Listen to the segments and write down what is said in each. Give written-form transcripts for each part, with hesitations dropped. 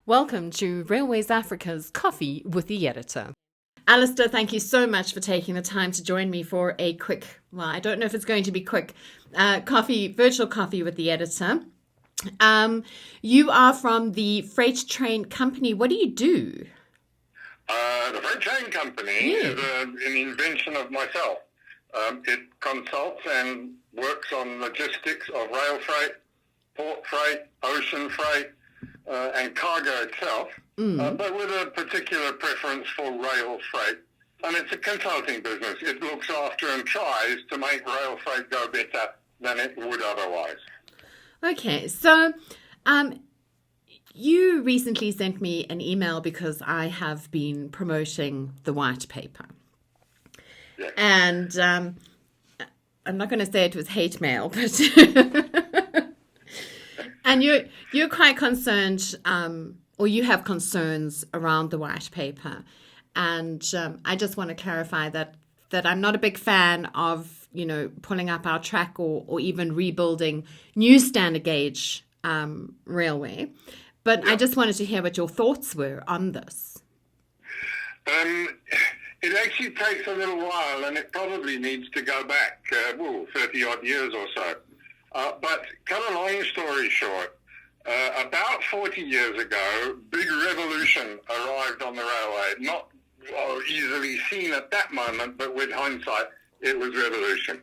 Welcome to Railways Africa's Coffee with the Editor. Alistair, thank you so much for taking the time to join me for a quick, well, I don't know if it's going to be quick, virtual coffee with the editor. You are from the Freight Train Company. What do you do? The Freight Train Company is an invention of myself. It consults and works on logistics of rail freight, port freight, ocean freight, and cargo itself, but with a particular preference for rail freight. And it's a consulting business. It looks after and tries to make rail freight go better than it would otherwise. Okay, so you recently sent me an email because I have been promoting the white paper. Yes. And I'm not going to say it was hate mail, but and you're quite concerned, or you have concerns around the white paper, and I just want to clarify that I'm not a big fan of pulling up our track or even rebuilding new standard gauge railway, but I just wanted to hear what your thoughts were on this. It actually takes a little while, and it probably needs to go back 30-odd years or so. But cut a long story short, about 40 years ago, big revolution arrived on the railway. Not easily seen at that moment, but with hindsight, it was revolution.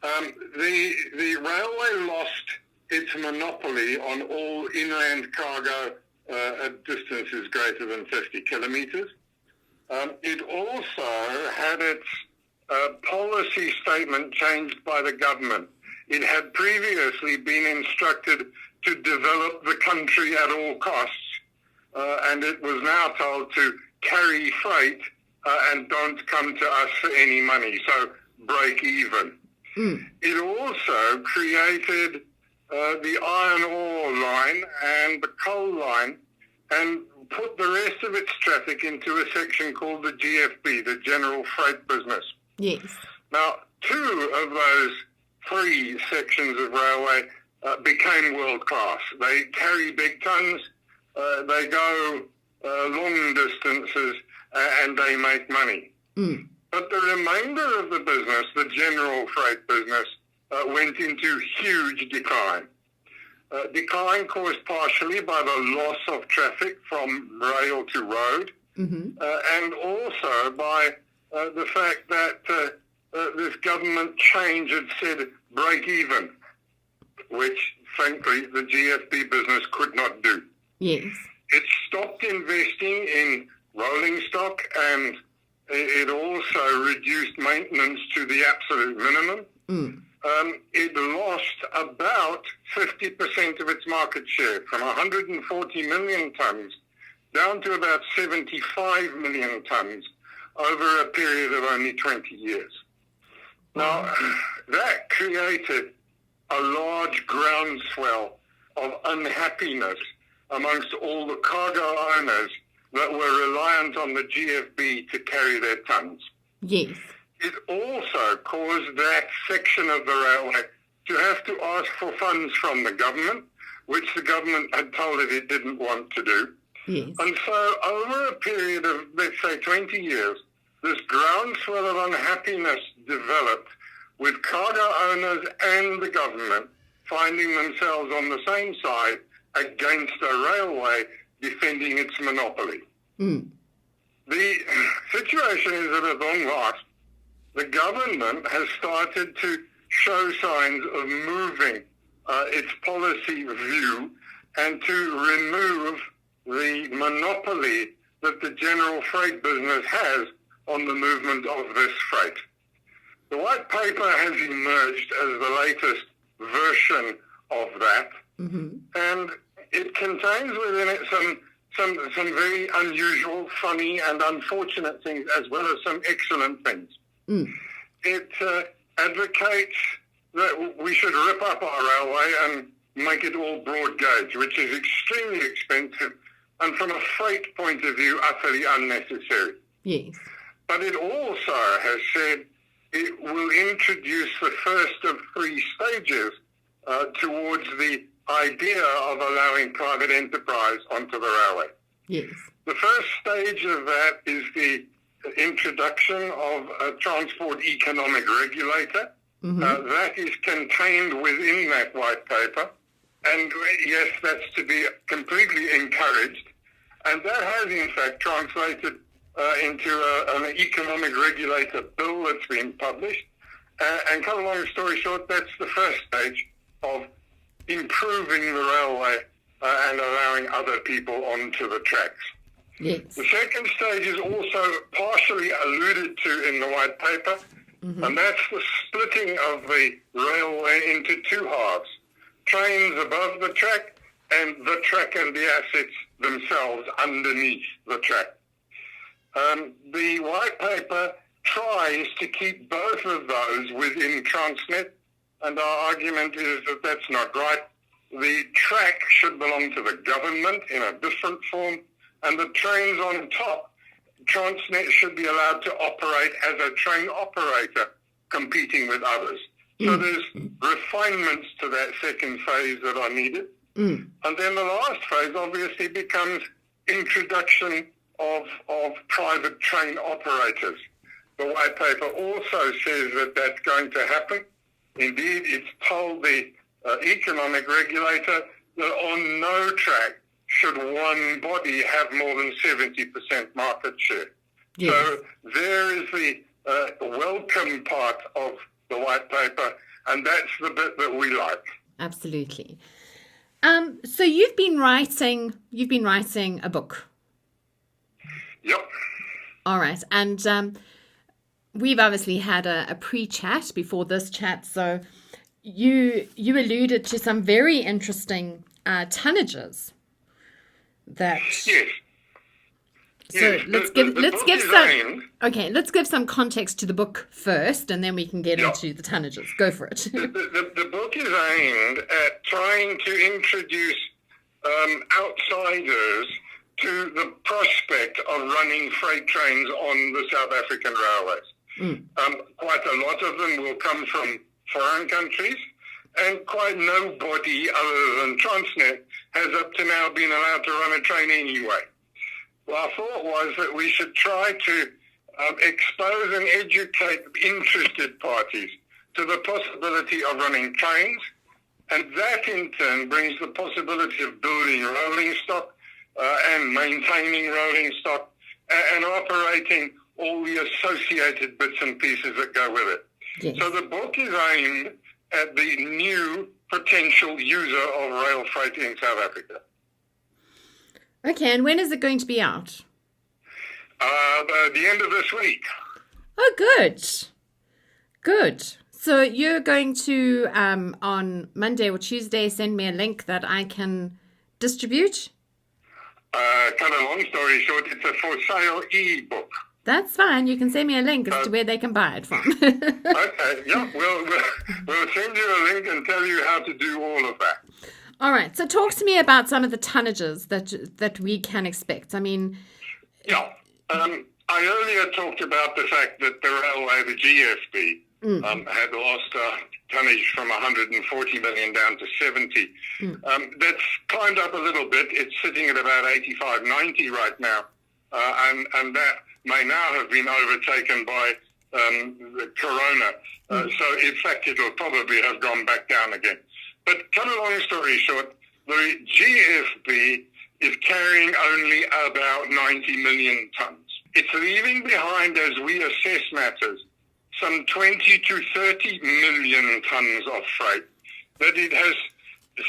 The railway lost its monopoly on all inland cargo at distances greater than 50 kilometres. It also had its policy statement changed by the government. It had previously been instructed to develop the country at all costs, and it was now told to carry freight and don't come to us for any money, so break even. It also created the iron ore line and the coal line and put the rest of its traffic into a section called the GFB, the General Freight Business. Yes. Now, two of those three sections of railway became world class. They carry big tons, they go long distances, and they make money. But the remainder of the business, the general freight business, went into huge decline. Decline caused partially by the loss of traffic from rail to road, and also by the fact that this government change had said break even, which, frankly, the GFB business could not do. Yes. It stopped investing in rolling stock, and it also reduced maintenance to the absolute minimum. It lost about 50% of its market share, from 140 million tonnes down to about 75 million tonnes over a period of only 20 years. Now, that created a large groundswell of unhappiness amongst all the cargo owners that were reliant on the GFB to carry their tonnes. Yes. It also caused that section of the railway to have to ask for funds from the government, which the government had told it didn't want to do. Yes. And so over a period of, let's say, 20 years, this groundswell of unhappiness developed, with cargo owners and the government finding themselves on the same side against a railway defending its monopoly. The situation is that at long last, the government has started to show signs of moving its policy view and to remove the monopoly that the general freight business has on the movement of this freight. The white paper has emerged as the latest version of that, and it contains within it some very unusual, funny, and unfortunate things, as well as some excellent things. It advocates that we should rip up our railway and make it all broad gauge, which is extremely expensive and, from a freight point of view, utterly unnecessary. Yes. But it also has said it will introduce the first of three stages towards the idea of allowing private enterprise onto the railway. Yes. The first stage of that is the introduction of a transport economic regulator. That is contained within that white paper. And yes, that's to be completely encouraged. And that has, in fact, translated into an economic regulator bill that's been published. And cut a long story short, that's the first stage of improving the railway and allowing other people onto the tracks. Yes. The second stage is also partially alluded to in the white paper, and that's the splitting of the railway into two halves. Trains above the track and the track and the assets themselves underneath the track. The white paper tries to keep both of those within Transnet, and our argument is that that's not right. The track should belong to the government in a different form, and the trains on top, Transnet should be allowed to operate as a train operator, competing with others. So there's refinements to that second phase that are needed. And then the last phase obviously becomes introduction of private train operators. The white paper also says that that's going to happen. Indeed, it's told the economic regulator that on no track should one body have more than 70% market share. Yes. So there is the welcome part of the white paper, and that's the bit that we like. Absolutely. So you've been writing a book. Yep. All right. And we've obviously had a pre-chat before this chat. So you alluded to some very interesting tonnages that. Yes. So yes. let's give some context to the book first, and then we can get into the tonnages. Go for it. The book is aimed at trying to introduce outsiders to the prospect of running freight trains on the South African railways. Quite a lot of them will come from foreign countries, and quite nobody other than Transnet has up to now been allowed to run a train anyway. Well, our thought was that we should try to expose and educate interested parties to the possibility of running trains, and that in turn brings the possibility of building rolling stock and maintaining rolling stock and operating all the associated bits and pieces that go with it. Yes. So the book is aimed at the new potential user of rail freight in South Africa. Okay, and when is it going to be out? The end of this week. Oh, good. Good. So you're going to, on Monday or Tuesday, send me a link that I can distribute? Kind of long story short, it's a for sale e-book. That's fine. You can send me a link as to where they can buy it from. Okay, yeah, we'll send you a link and tell you how to do all of that. All right. So talk to me about some of the tonnages that we can expect. I mean... Yeah. I earlier talked about the fact that the railway, the GFB, had lost tonnage from 140 million down to 70. That's climbed up a little bit. It's sitting at about 85, 90 right now. And that may now have been overtaken by the corona. So, in fact, it'll probably have gone back down again. But cut a long story short, the GFB is carrying only about 90 million tonnes. It's leaving behind, as we assess matters, some 20 to 30 million tonnes of freight that it has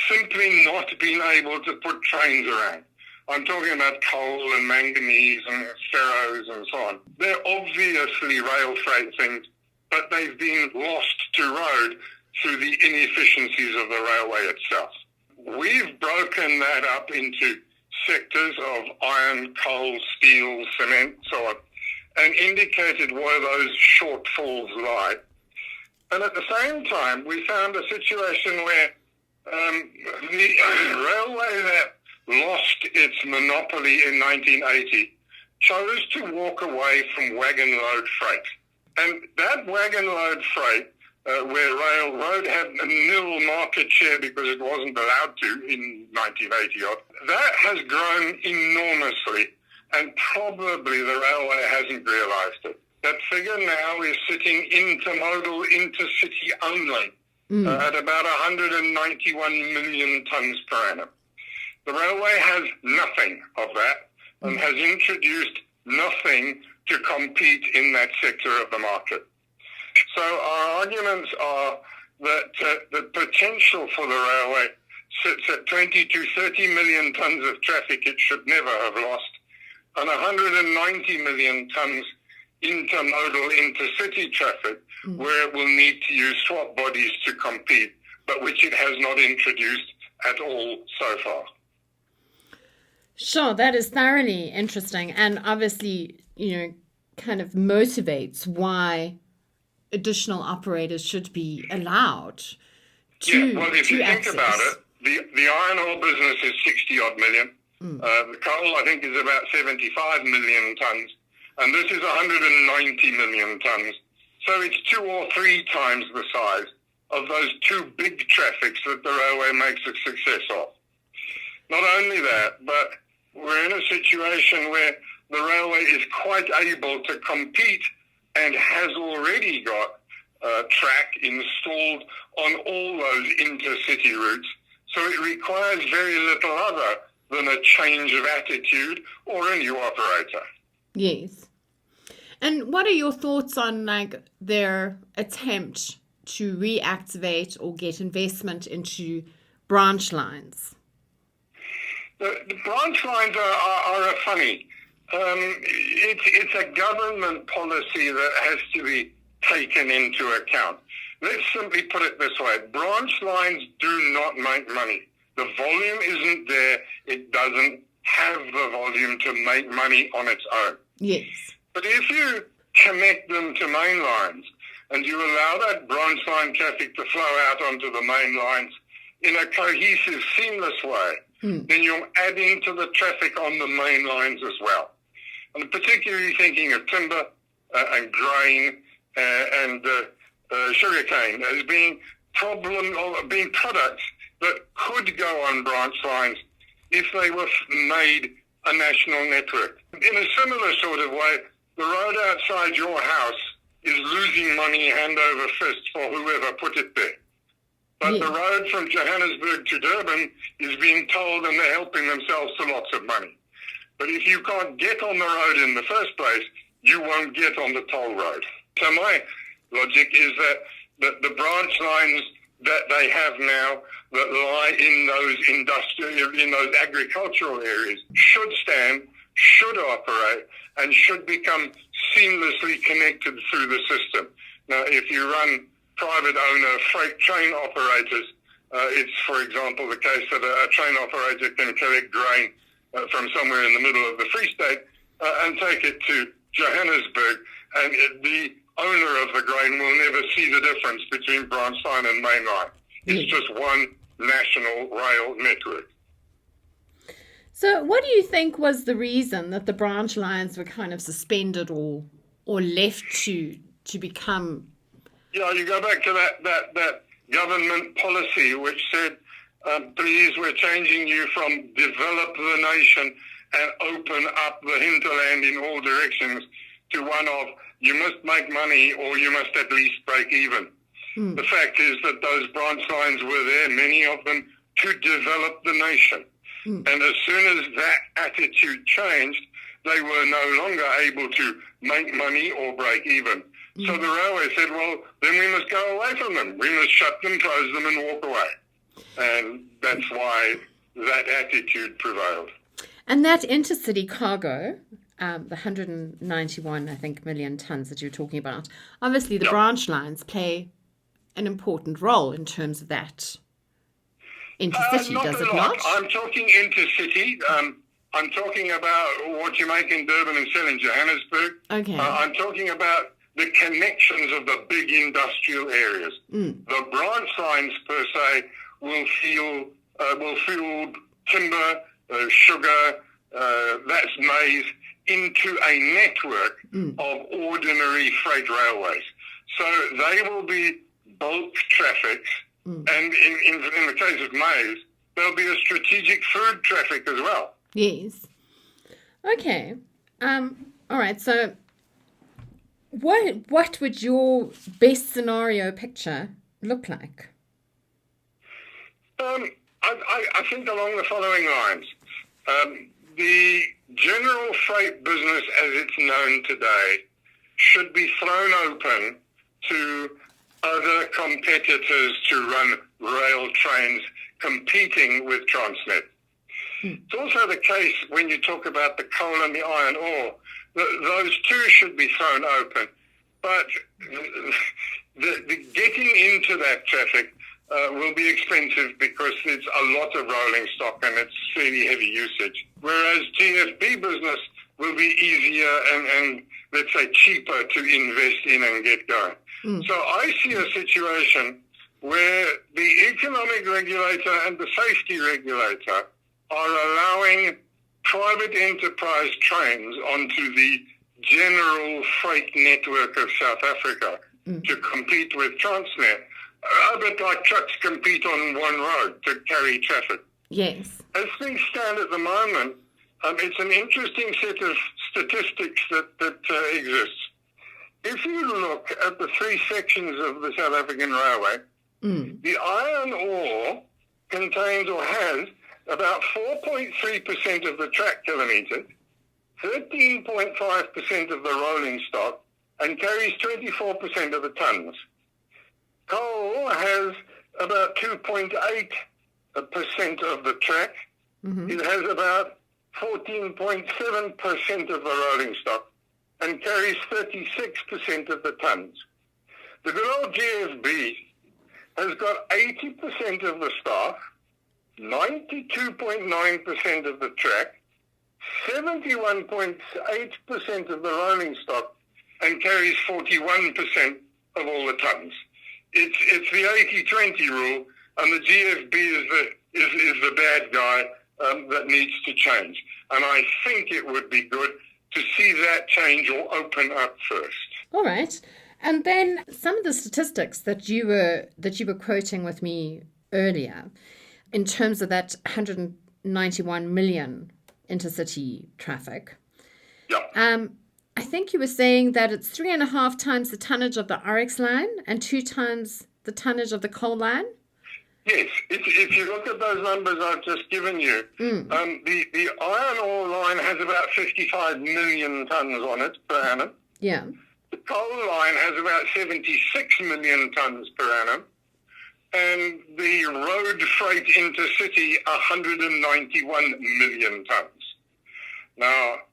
simply not been able to put trains around. I'm talking about coal and manganese and ferros and so on. They're obviously rail freight things, but they've been lost to road through the inefficiencies of the railway itself. We've broken that up into sectors of iron, coal, steel, cement, so on, and indicated where those shortfalls lie. And at the same time, we found a situation where the railway that lost its monopoly in 1980 chose to walk away from wagon load freight. And that wagon load freight where railroad had a nil market share because it wasn't allowed to in 1980 odd. That has grown enormously, and probably the railway hasn't realised it. That figure now is sitting intermodal, intercity only, at about 191 million tonnes per annum. The railway has nothing of that and has introduced nothing to compete in that sector of the market. So our arguments are that the potential for the railway sits at 20 to 30 million tonnes of traffic it should never have lost, and 190 million tonnes intermodal intercity traffic where it will need to use swap bodies to compete, but which it has not introduced at all so far. Sure, that is thoroughly interesting, and obviously, kind of motivates why additional operators should be allowed to well, if you access. think about it, the iron ore business is 60 odd million. The coal, I think, is about 75 million tonnes, and this is 190 million tonnes. So it's 2 or 3 times the size of those 2 big traffics that the railway makes a success of. Not only that, but we're in a situation where the railway is quite able to compete and has already got track installed on all those intercity routes. So it requires very little other than a change of attitude or a new operator. Yes. And what are your thoughts on their attempt to reactivate or get investment into branch lines? The branch lines are funny. It's a government policy that has to be taken into account. Let's simply put it this way. Branch lines do not make money. The volume isn't there. It doesn't have the volume to make money on its own. Yes. But if you connect them to main lines and you allow that branch line traffic to flow out onto the main lines in a cohesive, seamless way, then you're adding to the traffic on the main lines as well. And particularly thinking of timber and grain and sugarcane as being products that could go on branch lines if they were made a national network. In a similar sort of way, the road outside your house is losing money hand over fist for whoever put it there. But the road from Johannesburg to Durban is being told and they're helping themselves to lots of money. But if you can't get on the road in the first place, you won't get on the toll road. So my logic is that the branch lines that they have now that lie in those agricultural areas should stand, should operate, and should become seamlessly connected through the system. Now, if you run private owner freight train operators, it's, for example, the case that a train operator can collect grain from somewhere in the middle of the Free State and take it to Johannesburg, and the owner of the grain will never see the difference between branch line and main line. It's just one national rail network. So what do you think was the reason that the branch lines were kind of suspended or left to become... You go back to that government policy which said, please, we're changing you from develop the nation and open up the hinterland in all directions to one of you must make money or you must at least break even. The fact is that those branch lines were there, many of them, to develop the nation. And as soon as that attitude changed, they were no longer able to make money or break even. So the railway said, well, then we must go away from them. We must shut them, close them, and walk away. And that's why that attitude prevailed. And that intercity cargo, the 191, I think, million tonnes that you're talking about, obviously the branch lines play an important role in terms of that intercity, does it not? I'm talking intercity. I'm talking about what you make in Durban and sell in Johannesburg. Okay. I'm talking about the connections of the big industrial areas. The branch lines, per se, will fuel timber, sugar, that's maize, into a network of ordinary freight railways. So they will be bulk traffic, and in the case of maize, there'll be a strategic food traffic as well. Yes. Okay. All right. So, what would your best scenario picture look like? I think along the following lines. The general freight business as it's known today should be thrown open to other competitors to run rail trains competing with Transnet. It's also the case when you talk about the coal and the iron ore, those two should be thrown open. But the getting into that traffic will be expensive because it's a lot of rolling stock and it's fairly heavy usage. Whereas GFB business will be easier and let's say cheaper to invest in and get going. So I see a situation where the economic regulator and the safety regulator are allowing private enterprise trains onto the general freight network of South Africa to compete with Transnet. A bit like trucks compete on one road to carry traffic. Yes. As things stand at the moment, it's an interesting set of statistics that exists. If you look at the three sections of the South African Railway, the iron ore contains or has about 4.3% of the track kilometres, 13.5% of the rolling stock, and carries 24% of the tonnes. Coal has about 2.8% of the track. It has about 14.7% of the rolling stock and carries 36% of the tonnes. The good old GFB has got 80% of the staff, 92.9% of the track, 71.8% of the rolling stock, and carries 41% of all the tonnes. It's the 80-20 rule, and the GFB is the bad guy that needs to change. And I think it would be good to see that change or open up first. All right. And then some of the statistics that you were quoting with me earlier, in terms of that 191 million intercity traffic. Yeah. I think you were saying that it's 3.5 times the tonnage of the RX line and 2 times the tonnage of the coal line? Yes. If you look at those numbers I've just given you, the iron ore line has about 55 million tonnes on it per annum. Yeah. The coal line has about 76 million tonnes per annum. And the road freight intercity, 191 million tonnes. Now,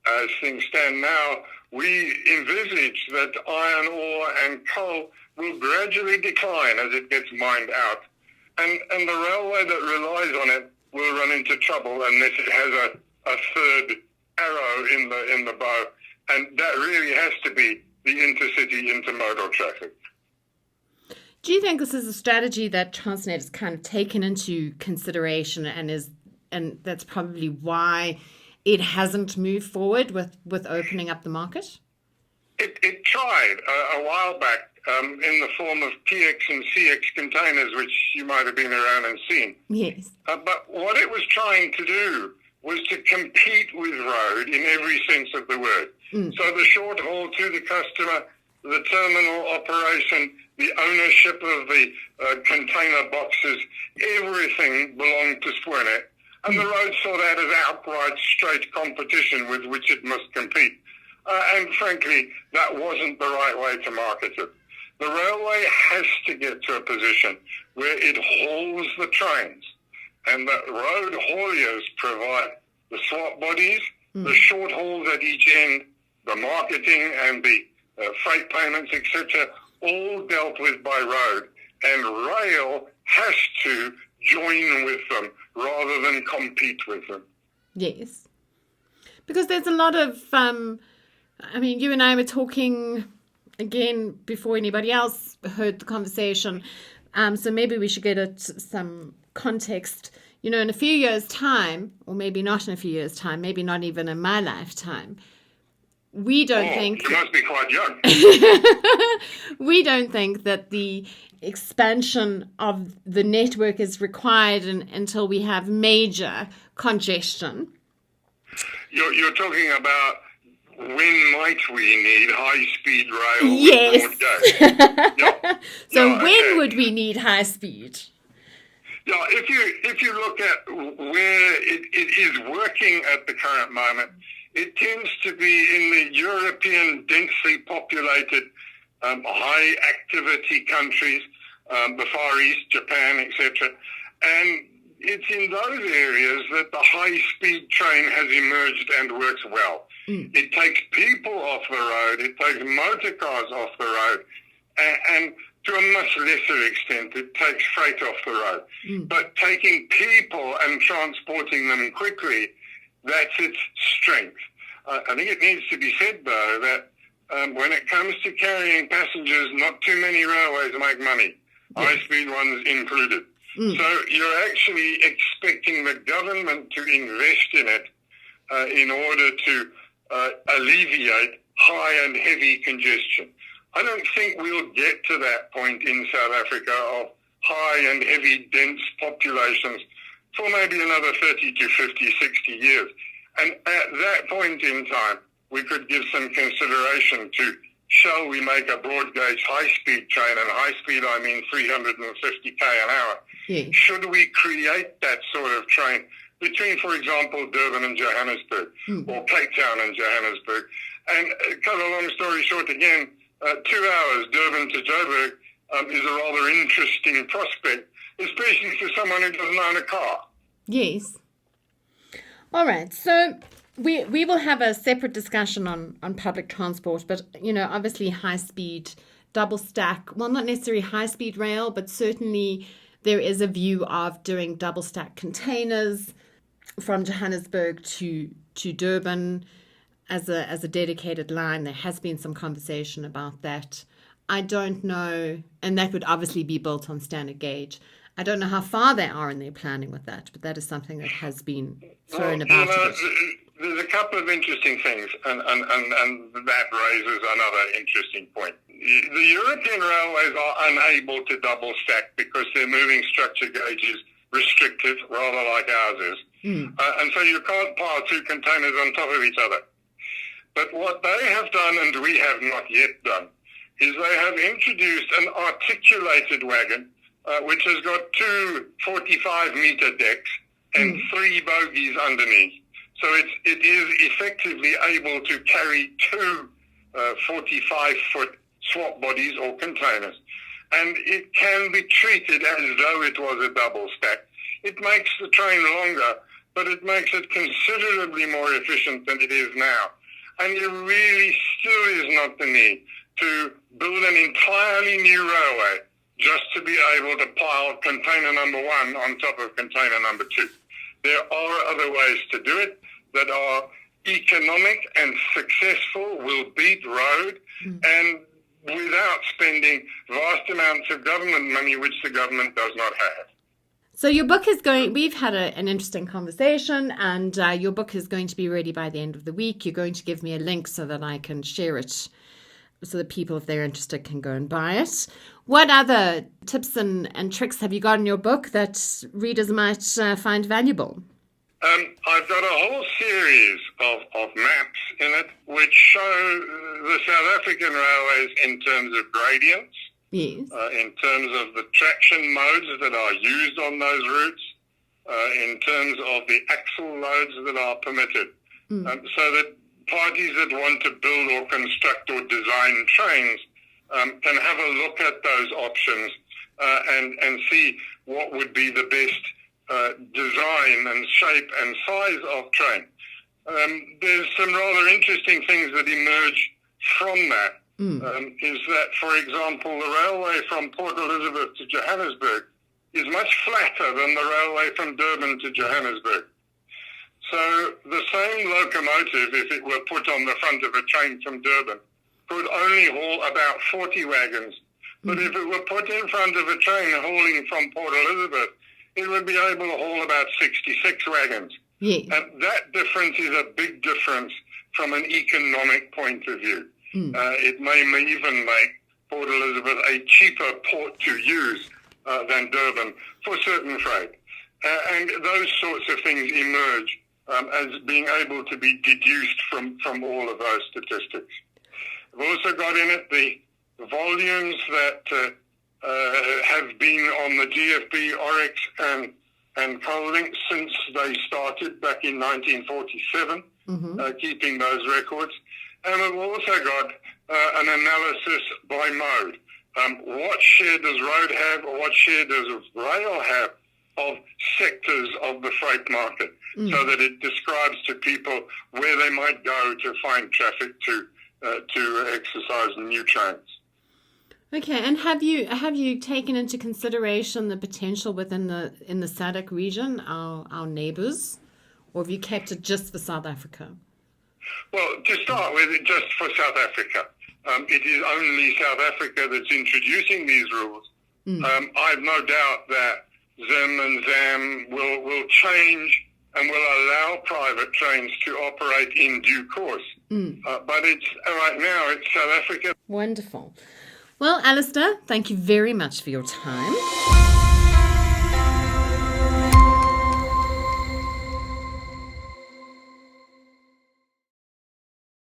as things stand now, we envisage that iron ore and coal will gradually decline as it gets mined out. And the railway that relies on it will run into trouble unless it has a third arrow in the bow. And that really has to be the intercity intermodal traffic. Do you think this is a strategy that Transnet has kind of taken into consideration and that's probably why it hasn't moved forward with opening up the market? It tried a while back in the form of PX and CX containers, which you might have been around and seen. Yes. But what it was trying to do was to compete with road in every sense of the word. So the short haul to the customer, the terminal operation, the ownership of the container boxes, everything belonged to Swernet. And the road saw that as outright straight competition with which it must compete. And frankly, that wasn't the right way to market it. The railway has to get to a position where it hauls the trains and that road hauliers provide the swap bodies, the short hauls at each end, the marketing and the freight payments, etc., all dealt with by road. And rail has to join with them rather than compete with them. Yes. Because there's a lot of, you and I were talking again before anybody else heard the conversation. So maybe we should get some context. In a few years' time, or maybe not in a few years' time, maybe not even in my lifetime, we don't think... You must be quite young. We don't think that the expansion of the network is required until we have major congestion. You're talking about when might we need high-speed rail? Yes. Yeah. So when would we need high speed? Yeah, if you look at where it is working at the current moment, it tends to be in the European densely populated, high-activity countries, the Far East, Japan, etc. And it's in those areas that the high-speed train has emerged and works well. It takes people off the road, it takes motor cars off the road, and to a much lesser extent, it takes freight off the road. But taking people and transporting them quickly, that's its strength. I think it needs to be said, though, that when it comes to carrying passengers, not too many railways make money, high-speed ones included. So you're actually expecting the government to invest in it in order to alleviate high and heavy congestion. I don't think we'll get to that point in South Africa of high and heavy dense populations for maybe another 30 to 50, 60 years. And at that point in time, we could give some consideration to, shall we make a broad gauge high-speed train, and high-speed I mean 350 km an hour. Yes. Should we create that sort of train between, for example, Durban and Johannesburg, or Cape Town and Johannesburg? And cut a long story short again, 2 hours Durban to Joburg is a rather interesting prospect, especially for someone who doesn't own a car. Yes. All right. So we will have a separate discussion on public transport, but, obviously high-speed, double-stack, well, not necessarily high-speed rail, but certainly there is a view of doing double-stack containers from Johannesburg to Durban as a dedicated line. There has been some conversation about that. I don't know, and that would obviously be built on standard gauge. I don't know how far they are in their planning with that, but that is something that has been thrown about a bit. There's a couple of interesting things, and that raises another interesting point. The European railways are unable to double stack because their moving structure gauge is restricted, rather like ours is. And so you can't pile two containers on top of each other. But what they have done, and we have not yet done, is they have introduced an articulated wagon, which has got two 45-meter decks and three bogies underneath. So it is effectively able to carry two 45-foot swap bodies or containers. And it can be treated as though it was a double stack. It makes the train longer, but it makes it considerably more efficient than it is now. And there really still is not the need to build an entirely new railway just to be able to pile container number one on top of container number two. There are other ways to do it that are economic and successful, will beat road, and without spending vast amounts of government money, which the government does not have. So your book is we've had an interesting conversation, and your book is going to be ready by the end of the week. You're going to give me a link so that I can share it so that people, if they're interested, can go and buy it. What other tips and tricks have you got in your book that readers might find valuable? I've got a whole series of maps in it which show the South African railways in terms of gradients, yes, in terms of the traction modes that are used on those routes, in terms of the axle loads that are permitted, so that parties that want to build or construct or design trains can have a look at those options and see what would be the best design and shape and size of train. There's some rather interesting things that emerge from that. Is that, for example, the railway from Port Elizabeth to Johannesburg is much flatter than the railway from Durban to Johannesburg. So the same locomotive, if it were put on the front of a train from Durban, could only haul about 40 wagons. But if it were put in front of a train hauling from Port Elizabeth, it would be able to haul about 66 wagons. Yes. And that difference is a big difference from an economic point of view. It may even make Port Elizabeth a cheaper port to use than Durban for certain freight. And those sorts of things emerge as being able to be deduced from all of those statistics. We've also got in it the volumes that have been on the GFB, Oryx, and Coalink since they started back in 1947, keeping those records. And we've also got an analysis by mode. What share does road have, or what share does rail have of sectors of the freight market, so that it describes to people where they might go to find traffic to exercise new trains. Okay, and have you taken into consideration the potential in the SADC region, our neighbours, or have you kept it just for South Africa? Well, to start with, just for South Africa. It is only South Africa that's introducing these rules. I have no doubt that Zim and ZAM will change and will allow private trains to operate in due course. But right now, it's South Africa. Wonderful. Well, Alistair, thank you very much for your time.